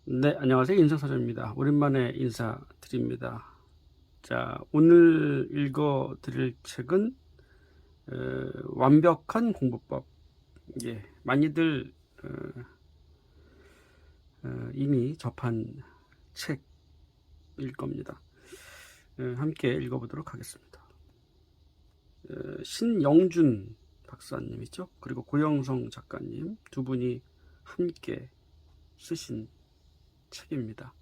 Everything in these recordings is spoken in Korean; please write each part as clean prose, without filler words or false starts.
네, 안녕하세요. 인사사전입니다. 오랜만에 인사드립니다. 자, 오늘 읽어드릴 책은 완벽한 공부법. 예, 많이들 이미 접한 책일 겁니다. 함께 읽어보도록 하겠습니다. 신영준 박사님이죠. 그리고 고영성 작가님 두 분이 함께 쓰신 책입니다.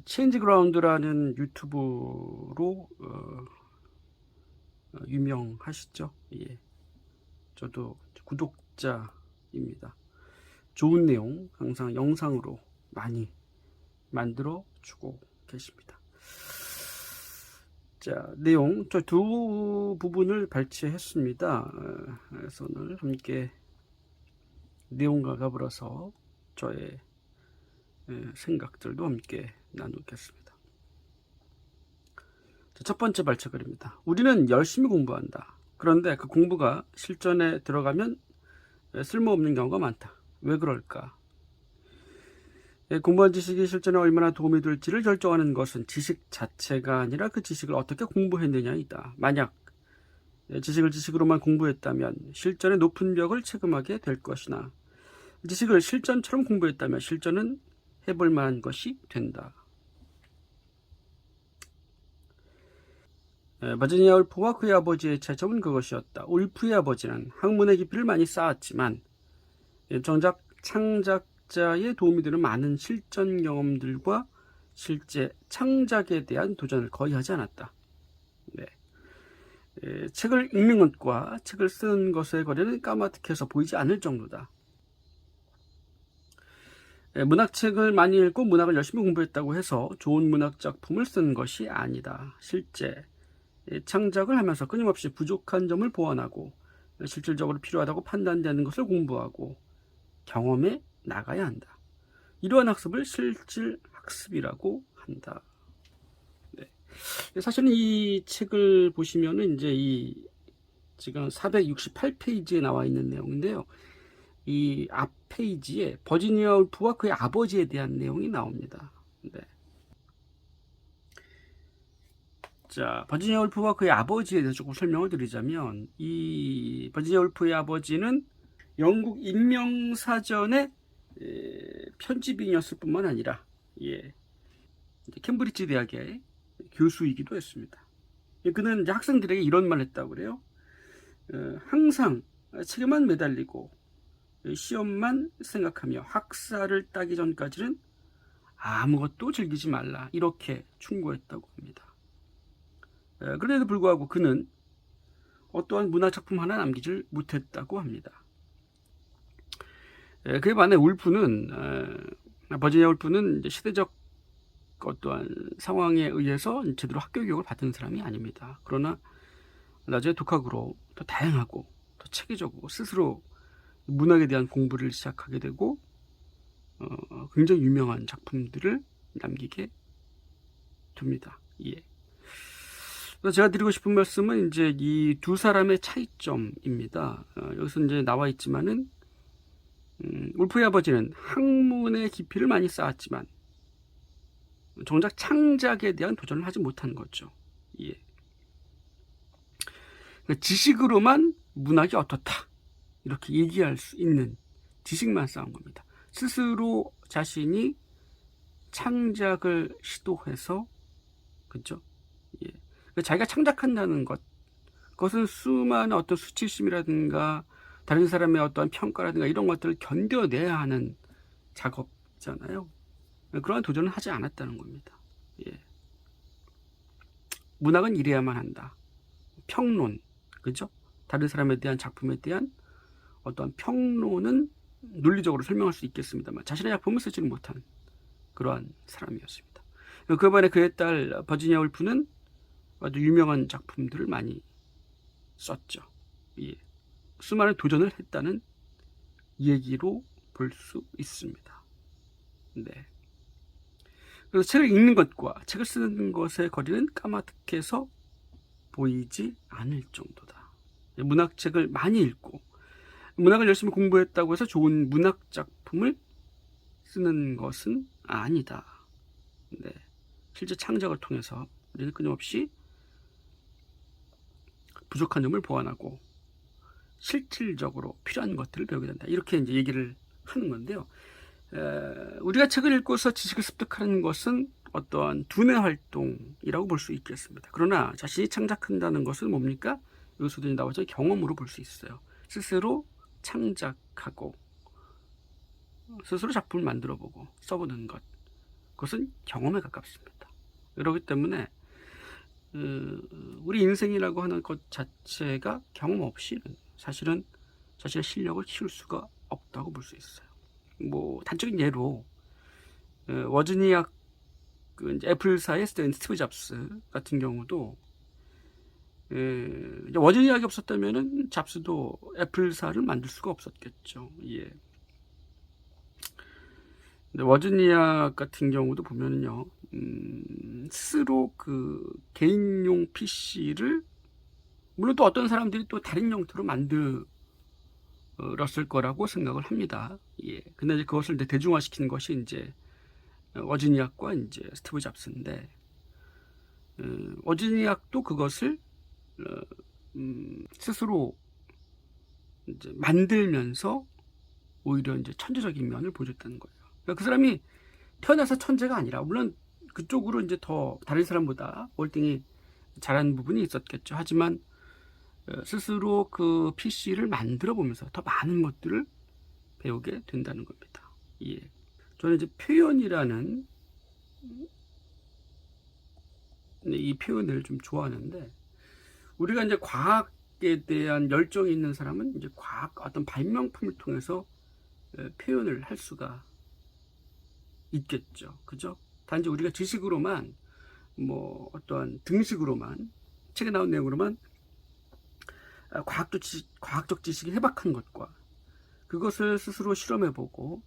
체인지 그라운드라는 유튜브로 유명하시죠? 예. 저도 구독자입니다. 좋은 내용 항상 영상으로 많이 만들어 주고 계십니다. 자, 내용 저 두 부분을 발췌했습니다. 그래서 오늘 함께 내용과 더불어서 저의 생각들도 함께 나누겠습니다. 첫 번째 발췌글입니다. 우리는 열심히 공부한다. 그런데 그 공부가 실전에 들어가면 쓸모없는 경우가 많다. 왜 그럴까? 공부한 지식이 실전에 얼마나 도움이 될지를 결정하는 것은 지식 자체가 아니라 그 지식을 어떻게 공부했느냐이다. 만약 지식을 지식으로만 공부했다면 실전의 높은 벽을 체금하게 될 것이나 지식을 실전처럼 공부했다면 실전은 해볼 만한 것이 된다. 버지니아 울프와 그의 아버지의 차이점은 그것이었다. 울프의 아버지는 학문의 깊이를 많이 쌓았지만 정작 창작자의 도움이 되는 많은 실전 경험들과 실제 창작에 대한 도전을 거의 하지 않았다. 네. 책을 읽는 것과 책을 쓰는 것의 거리는 까마득해서 보이지 않을 정도다. 문학책을 많이 읽고 문학을 열심히 공부했다고 해서 좋은 문학 작품을 쓰는 것이 아니다. 실제 창작을 하면서 끊임없이 부족한 점을 보완하고 실질적으로 필요하다고 판단되는 것을 공부하고 경험해 나가야 한다. 이러한 학습을 실질학습이라고 한다. 네. 사실은 이 책을 보시면은 이제 이 지금 468페이지에 나와 있는 내용인데요. 이 앞 페이지에 버지니아 울프와 그의 아버지에 대한 내용이 나옵니다. 네. 자, 버지니아 울프와 그의 아버지에 대해서 조금 설명을 드리자면 이 버지니아 울프의 아버지는 영국 인명사전의 편집인이었을 뿐만 아니라 캠브리지 대학의 교수이기도 했습니다. 그는 이제 학생들에게 이런 말을 했다고 그래요. 항상 책에만 매달리고 시험만 생각하며 학사를 따기 전까지는 아무것도 즐기지 말라. 이렇게 충고했다고 합니다. 그럼에도 불구하고 그는 어떠한 문화작품 하나 남기질 못했다고 합니다. 그에 반해 울프는 버지니아 울프는 이제 시대적 어떠한 상황에 의해서 제대로 학교 교육을 받은 사람이 아닙니다. 그러나 나중에 독학으로 더 다양하고 더 체계적으로 스스로 문학에 대한 공부를 시작하게 되고 굉장히 유명한 작품들을 남기게 됩니다. 예. 그래서 제가 드리고 싶은 말씀은 이제 이 두 사람의 차이점입니다. 여기서 이제 나와 있지만은 울프의 아버지는 학문의 깊이를 많이 쌓았지만 정작 창작에 대한 도전을 하지 못한 거죠. 예. 그러니까 지식으로만 문학이 어떻다 이렇게 얘기할 수 있는 지식만 쌓은 겁니다. 스스로 자신이 창작을 시도해서 그렇죠? 예. 그러니까 자기가 창작한다는 것, 그것은 수많은 어떤 수치심이라든가 다른 사람의 어떤 평가라든가 이런 것들을 견뎌내야 하는 작업이잖아요. 그러한 도전을 하지 않았다는 겁니다. 예. 문학은 이래야만 한다. 평론, 그죠? 다른 사람에 대한 작품에 대한 어떤 평론은 논리적으로 설명할 수 있겠습니다만 자신의 작품을 쓰지는 못한 그러한 사람이었습니다. 그 반에 그의 딸 버지니아 울프는 아주 유명한 작품들을 많이 썼죠. 예. 수많은 도전을 했다는 얘기로 볼 수 있습니다. 네. 그래서 책을 읽는 것과 책을 쓰는 것의 거리는 까마득해서 보이지 않을 정도다. 문학책을 많이 읽고 문학을 열심히 공부했다고 해서 좋은 문학 작품을 쓰는 것은 아니다. 네. 실제 창작을 통해서 우리는 끊임없이 부족한 점을 보완하고 실질적으로 필요한 것들을 배우게 된다. 이렇게 이제 얘기를 하는 건데요. 우리가 책을 읽고서 지식을 습득하는 것은 어떠한 두뇌 활동이라고 볼 수 있겠습니다. 그러나 자신이 창작한다는 것은 뭡니까? 여기서도 나오죠. 경험으로 볼 수 있어요. 스스로 창작하고 스스로 작품을 만들어보고 써보는 것, 그것은 경험에 가깝습니다. 그렇기 때문에 우리 인생이라고 하는 것 자체가 경험 없이는 사실은 자신의 실력을 키울 수가 없다고 볼 수 있어요. 뭐 단적인 예로 워지니악 애플사의 스티브 잡스 같은 경우도 워지니악이 없었다면은 잡스도 애플사를 만들 수가 없었겠죠. 예. 근데 워지니악 같은 경우도 보면은요, 스스로 그 개인용 PC를 물론 또 어떤 사람들이 또 다른 용도로 만들었을 거라고 생각을 합니다. 예. 근데 이제 그것을 이제 대중화시키는 것이 이제 워지니악과 이제 스티브 잡스인데, 워지니악도 그것을 스스로 이제 만들면서 오히려 이제 천재적인 면을 보여줬다는 거예요. 그러니까 그 사람이 태어나서 천재가 아니라, 물론 그쪽으로 이제 더 다른 사람보다 월등히 잘하는 부분이 있었겠죠. 하지만 스스로 그 PC를 만들어 보면서 더 많은 것들을 배우게 된다는 겁니다. 예. 저는 이제 표현이라는 이 표현을 좀 좋아하는데, 우리가 이제 과학에 대한 열정이 있는 사람은 이제 과학 어떤 발명품을 통해서 표현을 할 수가 있겠죠. 그죠? 단지 우리가 지식으로만, 뭐 어떠한 등식으로만, 책에 나온 내용으로만 과학적 지식이 해박한 것과 그것을 스스로 실험해보고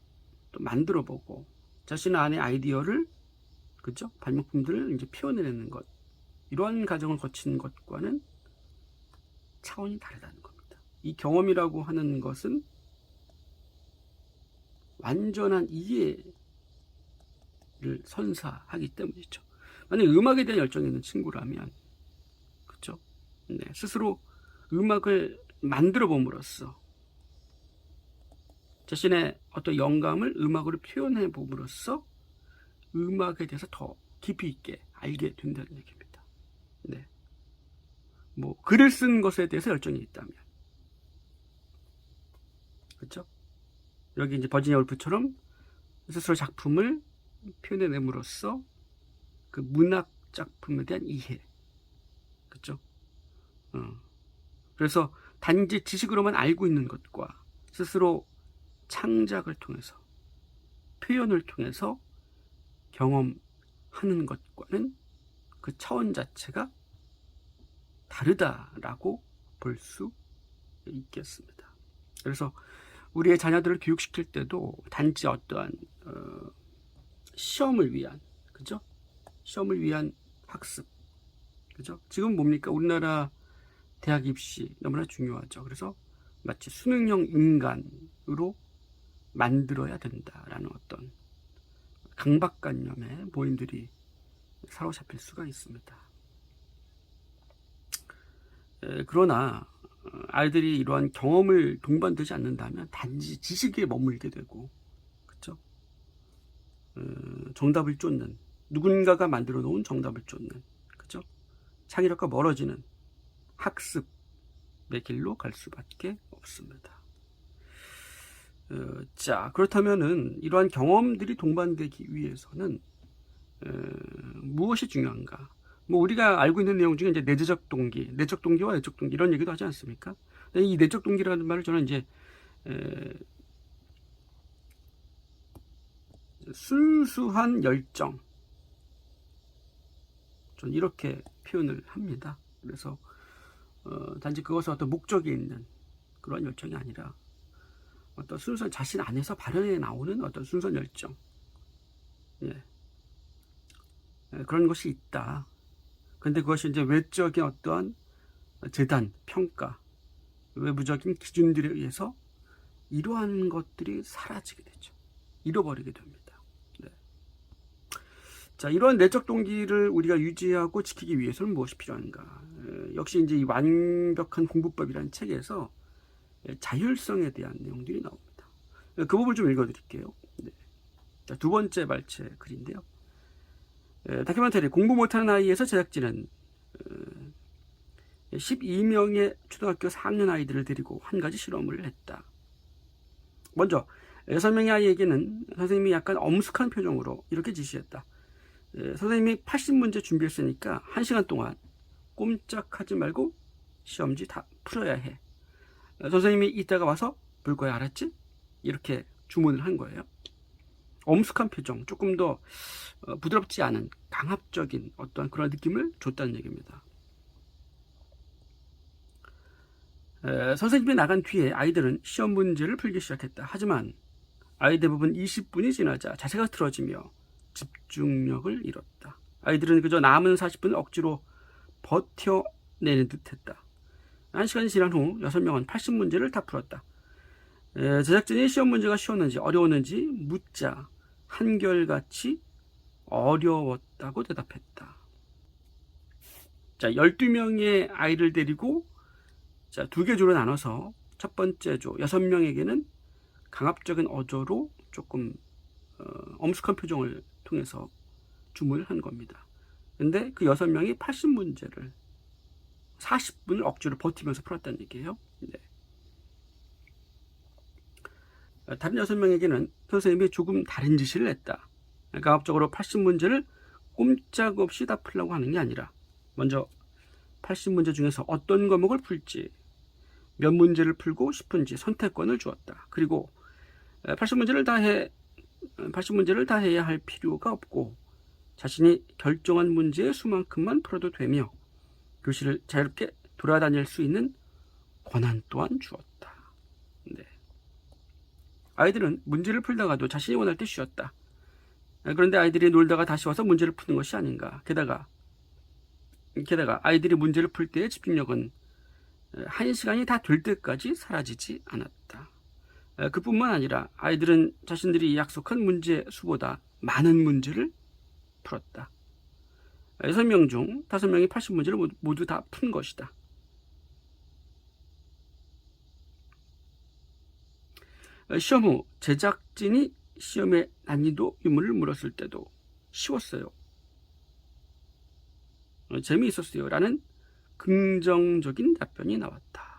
또 만들어보고 자신 안의 아이디어를, 그죠? 발명품들을 이제 표현해내는 것, 이러한 과정을 거치는 것과는 차원이 다르다는 겁니다. 이 경험이라고 하는 것은 완전한 이해를 선사하기 때문이죠. 만약 음악에 대한 열정이 있는 친구라면, 그렇죠? 네, 스스로 음악을 만들어 봄으로써 자신의 어떤 영감을 음악으로 표현해 봄으로써 음악에 대해서 더 깊이 있게 알게 된다는 얘기입니다. 네. 뭐 글을 쓴 것에 대해서 열정이 있다면, 그렇죠? 여기 이제 버지니아 울프처럼 스스로 작품을 표현해냄으로써 그 문학 작품에 대한 이해, 그렇죠? 그래서 단지 지식으로만 알고 있는 것과 스스로 창작을 통해서, 표현을 통해서 경험하는 것과는 그 차원 자체가 다르다라고 볼 수 있겠습니다. 그래서 우리의 자녀들을 교육시킬 때도 단지 어떠한 시험을 위한, 그죠? 시험을 위한 학습, 그죠? 지금 뭡니까? 우리나라 대학 입시 너무나 중요하죠. 그래서 마치 수능형 인간으로 만들어야 된다라는 어떤 강박관념에 본인들이 사로잡힐 수가 있습니다. 그러나 아이들이 이러한 경험을 동반되지 않는다면 단지 지식에 머물게 되고, 그렇죠? 정답을 쫓는, 누군가가 만들어 놓은 정답을 쫓는, 그렇죠? 창의력과 멀어지는 학습의 길로 갈 수밖에 없습니다. 자, 그렇다면은 이러한 경험들이 동반되기 위해서는 무엇이 중요한가? 뭐 우리가 알고 있는 내용 중에 이제 내재적 동기, 내적 동기와 외적 동기 이런 얘기도 하지 않습니까? 이 내적 동기라는 말을 저는 이제 순수한 열정, 저는 이렇게 표현을 합니다. 그래서 단지 그것은 어떤 목적이 있는 그런 열정이 아니라 어떤 순수한 자신 안에서 발현해 나오는 어떤 순수한 열정, 예. 그런 것이 있다. 근데 그것이 이제 외적인 어떠한 재단, 평가, 외부적인 기준들에 의해서 이러한 것들이 사라지게 되죠. 잃어버리게 됩니다. 네. 자, 이러한 내적 동기를 우리가 유지하고 지키기 위해서는 무엇이 필요한가? 역시 이제 이 완벽한 공부법이라는 책에서 자율성에 대한 내용들이 나옵니다. 그 부분을 좀 읽어드릴게요. 네. 자, 두 번째 발제 글인데요. 다큐멘터리 공부 못하는 아이에서 제작진은 12명의 초등학교 4학년 아이들을 데리고 한 가지 실험을 했다. 먼저 6명의 아이에게는 선생님이 약간 엄숙한 표정으로 이렇게 지시했다. 선생님이 80문제 준비했으니까 1시간 동안 꼼짝하지 말고 시험지 다 풀어야 해. 선생님이 이따가 와서 볼 거야, 알았지? 이렇게 주문을 한 거예요. 엄숙한 표정, 조금 더 부드럽지 않은 강압적인 어떤 그런 느낌을 줬다는 얘기입니다. 선생님이 나간 뒤에 아이들은 시험 문제를 풀기 시작했다. 하지만 아이 대부분 20분이 지나자 자세가 틀어지며 집중력을 잃었다. 아이들은 그저 남은 40분을 억지로 버텨내는 듯했다. 1시간이 지난 후 6명은 80문제를 다 풀었다. 제작진이 시험 문제가 쉬웠는지 어려웠는지 묻자 한결같이 어려웠다고 대답했다. 자, 12명의 아이를 데리고 자, 2개 조로 나눠서 첫 번째 조 6명에게는 강압적인 어조로 조금 엄숙한 표정을 통해서 주문을 한 겁니다. 근데 그 6명이 80문제를 40분을 억지로 버티면서 풀었다는 얘기예요. 네. 다른 6명에게는 선생님이 조금 다른 지시를 했다. 강압적으로 80문제를 꼼짝없이 다 풀려고 하는 게 아니라 먼저 80문제 중에서 어떤 과목을 풀지, 몇 문제를 풀고 싶은지 선택권을 주었다. 그리고 80문제를 다 해야 할 필요가 없고 자신이 결정한 문제의 수만큼만 풀어도 되며 교실을 자유롭게 돌아다닐 수 있는 권한 또한 주었다. 네. 아이들은 문제를 풀다가도 자신이 원할 때 쉬었다. 그런데 아이들이 놀다가 다시 와서 문제를 푸는 것이 아닌가. 게다가 아이들이 문제를 풀 때의 집중력은 1시간이 다 될 때까지 사라지지 않았다. 그뿐만 아니라 아이들은 자신들이 약속한 문제 수보다 많은 문제를 풀었다. 6명 중 5명이 80문제를 모두 다 푼 것이다. 시험 후 제작진이 시험의 난이도 유무를 물었을 때도 쉬웠어요. 재미있었어요. 라는 긍정적인 답변이 나왔다.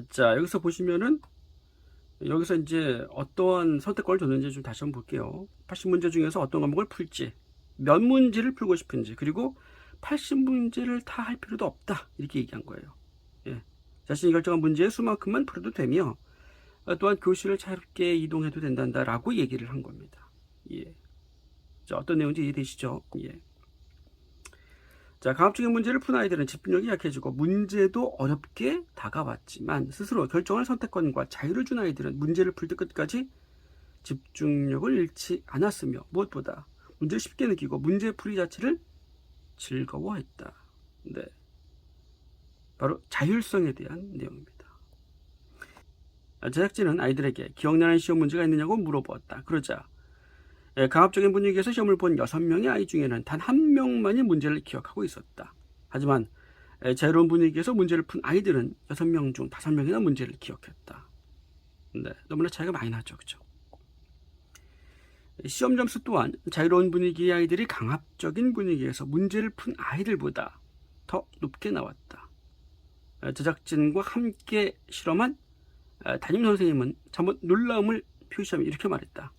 자, 여기서 보시면은 여기서 이제 어떠한 선택권을 줬는지 좀 다시 한번 볼게요. 80문제 중에서 어떤 과목을 풀지, 몇 문제를 풀고 싶은지, 그리고 80문제를 다 할 필요도 없다. 이렇게 얘기한 거예요. 예. 자신이 결정한 문제의 수만큼만 풀어도 되며 또한 교실을 자유롭게 이동해도 된다라고 얘기를 한 겁니다. 예. 자, 어떤 내용인지 이해되시죠? 예. 자, 강압적인 문제를 푼 아이들은 집중력이 약해지고 문제도 어렵게 다가왔지만 스스로 결정할 선택권과 자유를 준 아이들은 문제를 풀 때 끝까지 집중력을 잃지 않았으며 무엇보다 문제를 쉽게 느끼고 문제풀이 자체를 즐거워했다. 네. 바로 자율성에 대한 내용입니다. 제작진은 아이들에게 기억나는 시험 문제가 있느냐고 물어보았다. 그러자 강압적인 분위기에서 시험을 본 6명의 아이 중에는 단 1명만이 문제를 기억하고 있었다. 하지만 자유로운 분위기에서 문제를 푼 아이들은 6명 중 5명이나 문제를 기억했다. 네, 너무나 차이가 많이 나죠. 그렇죠? 시험 점수 또한 자유로운 분위기의 아이들이 강압적인 분위기에서 문제를 푼 아이들보다 더 높게 나왔다. 제작진과 함께 실험한 담임선생님은 잠깐 놀라움을 표시하며 이렇게 말했다.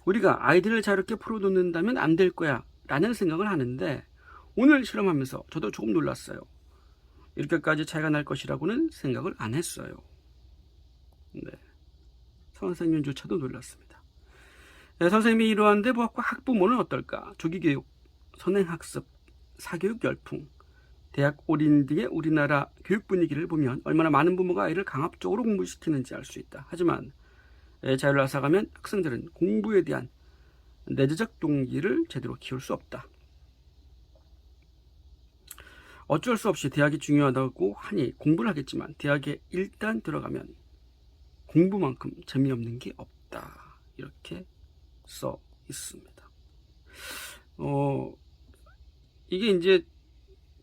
우리가 아이들을 자유롭게 풀어놓는다면 안 될 거야 라는 생각을 하는데 오늘 실험하면서 저도 조금 놀랐어요. 이렇게까지 차이가 날 것이라고는 생각을 안 했어요. 네. 선생님조차도 놀랐습니다. 네, 선생님이 이러한데 부학과 학부모는 어떨까? 조기교육, 선행학습, 사교육 열풍, 대학 올인 등의 우리나라 교육 분위기를 보면 얼마나 많은 부모가 아이를 강압적으로 공부시키는지 알 수 있다. 하지만 자유를 앗아가면 학생들은 공부에 대한 내재적 동기를 제대로 키울 수 없다. 어쩔 수 없이 대학이 중요하다고 하니 공부를 하겠지만 대학에 일단 들어가면 공부만큼 재미없는 게 없다. 이렇게 써 있습니다. 이게 이제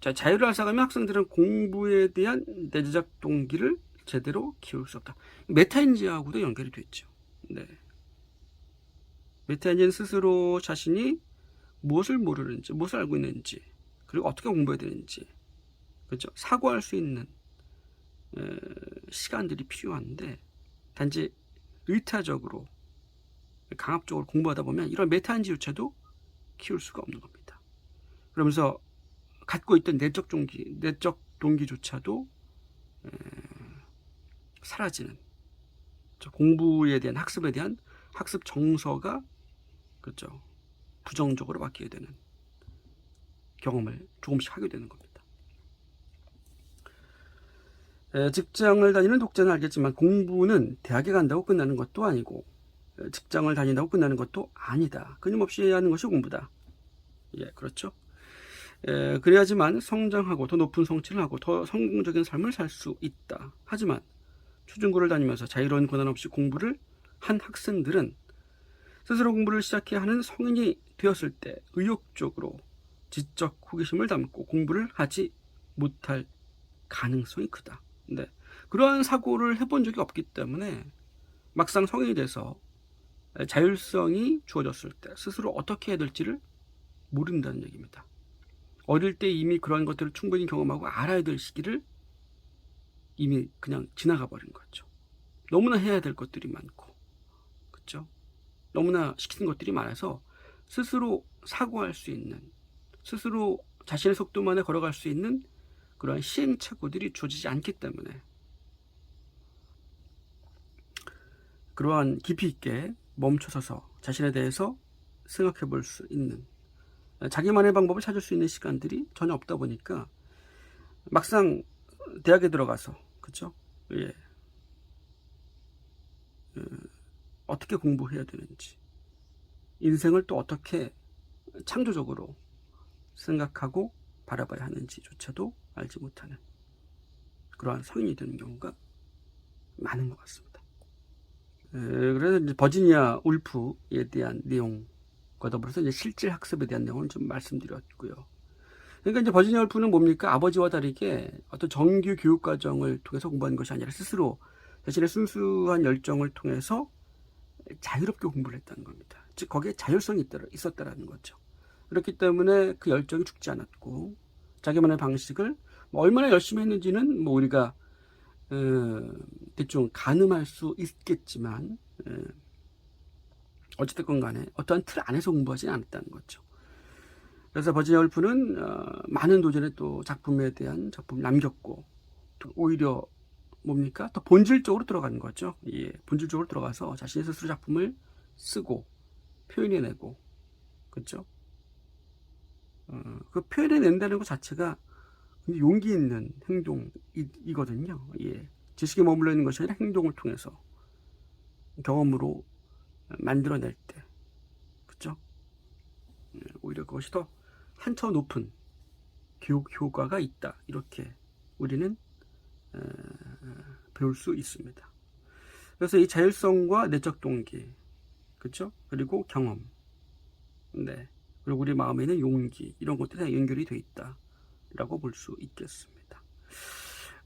자유를 앗아가면 학생들은 공부에 대한 내재적 동기를 제대로 키울 수 없다. 메타인지하고도 연결이 됐죠. 네. 메타인지는 스스로 자신이 무엇을 모르는지, 무엇을 알고 있는지, 그리고 어떻게 공부해야 되는지, 그렇죠? 사고할 수 있는 시간들이 필요한데, 단지 의타적으로 강압적으로 공부하다 보면 이런 메타인지조차도 키울 수가 없는 겁니다. 그러면서 갖고 있던 내적 동기조차도 사라지는, 공부에 대한, 학습에 대한 학습 정서가, 그렇죠, 부정적으로 바뀌게 되는 경험을 조금씩 하게 되는 겁니다. 직장을 다니는 독자는 알겠지만 공부는 대학에 간다고 끝나는 것도 아니고 직장을 다닌다고 끝나는 것도 아니다. 끊임없이 해야 하는 것이 공부다. 예, 그렇죠. 그래야지만 성장하고 더 높은 성취를 하고 더 성공적인 삶을 살 수 있다. 하지만 초중고를 다니면서 자유로운 권한 없이 공부를 한 학생들은 스스로 공부를 시작해야 하는 성인이 되었을 때 의욕적으로 지적 호기심을 담고 공부를 하지 못할 가능성이 크다. 네. 그러한 사고를 해본 적이 없기 때문에 막상 성인이 돼서 자율성이 주어졌을 때 스스로 어떻게 해야 될지를 모른다는 얘기입니다. 어릴 때 이미 그런 것들을 충분히 경험하고 알아야 될 시기를 이미 그냥 지나가 버린 거죠. 너무나 해야 될 것들이 많고, 그렇죠? 너무나 시키는 것들이 많아서 스스로 사고할 수 있는, 스스로 자신의 속도만에 걸어갈 수 있는 그러한 시행착오들이 주어지지 않기 때문에 그러한 깊이 있게 멈춰서서 자신에 대해서 생각해 볼 수 있는, 자기만의 방법을 찾을 수 있는 시간들이 전혀 없다 보니까 막상 대학에 들어가서, 그렇죠? 예. 어떻게 공부해야 되는지, 인생을 또 어떻게 창조적으로 생각하고 바라봐야 하는지조차도 알지 못하는 그러한 성인이 되는 경우가 많은 것 같습니다. 그래서 이제 버지니아 울프에 대한 내용과 더불어서 이제 실질 학습에 대한 내용을 좀 말씀드렸고요. 그러니까 이제 버지니아 울프는 뭡니까? 아버지와 다르게 어떤 정규 교육 과정을 통해서 공부하는 것이 아니라 스스로 자신의 순수한 열정을 통해서 자유롭게 공부를 했다는 겁니다. 즉 거기에 자율성이 있었다라는 거죠. 그렇기 때문에 그 열정이 죽지 않았고 자기만의 방식을 얼마나 열심히 했는지는 우리가 대충 가늠할 수 있겠지만 어쨌든 간에 어떠한 틀 안에서 공부하지는 않았다는 거죠. 그래서 버지니아 울프는 많은 도전의 또 작품에 대한 작품을 남겼고 오히려 뭡니까? 더 본질적으로 들어가는 거죠. 예, 본질적으로 들어가서 자신의 스스로 작품을 쓰고 표현해내고, 그렇죠? 그 표현해낸다는 것 자체가 용기 있는 행동이거든요. 예, 지식에 머물러 있는 것이 아니라 행동을 통해서 경험으로 만들어낼 때, 그렇죠? 오히려 그것이 더 한차 높은 교육 효과가 있다. 이렇게 우리는 배울 수 있습니다. 그래서 이 자율성과 내적 동기, 그렇죠? 그리고 경험, 네, 그리고 우리 마음에 있는 용기, 이런 것들이 다 연결이 되어 있다라고 볼 수 있겠습니다.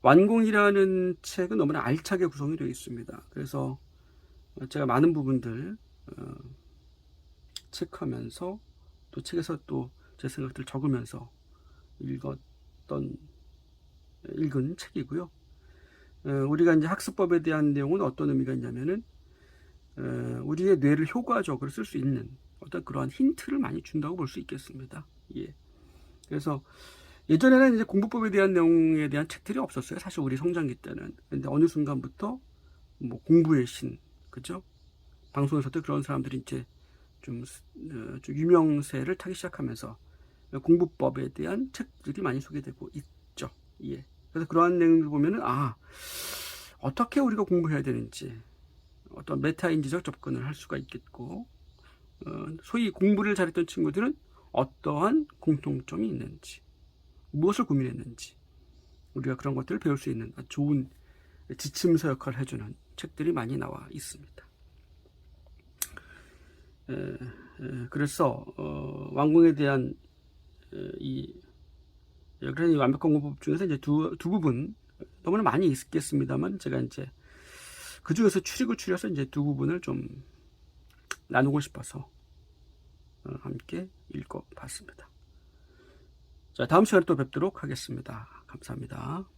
완공이라는 책은 너무나 알차게 구성이 되어 있습니다. 그래서 제가 많은 부분들 체크하면서 또 책에서 또 제 생각들을 적으면서 읽은 책이고요. 우리가 이제 학습법에 대한 내용은 어떤 의미가 있냐면은 우리의 뇌를 효과적으로 쓸 수 있는 어떤 그러한 힌트를 많이 준다고 볼 수 있겠습니다. 예. 그래서 예전에는 이제 공부법에 대한 내용에 대한 책들이 없었어요. 사실 우리 성장기 때는. 근데 어느 순간부터 뭐 공부의 신, 그죠? 방송에서도 그런 사람들이 이제 좀 유명세를 타기 시작하면서 공부법에 대한 책들이 많이 소개되고 있죠. 예. 그래서 그러한 내용을 보면은 어떻게 우리가 공부해야 되는지 어떤 메타인지적 접근을 할 수가 있겠고, 소위 공부를 잘했던 친구들은 어떠한 공통점이 있는지, 무엇을 고민했는지 우리가 그런 것들을 배울 수 있는 아주 좋은 지침서 역할을 해주는 책들이 많이 나와 있습니다. 그래서 완공에 대한 이 완벽한 공부법 중에서 이제 두 부분 너무나 많이 있겠습니다만 제가 이제 그 중에서 추리고 추려서 이제 두 부분을 좀 나누고 싶어서 함께 읽어봤습니다. 자, 다음 시간에 또 뵙도록 하겠습니다. 감사합니다.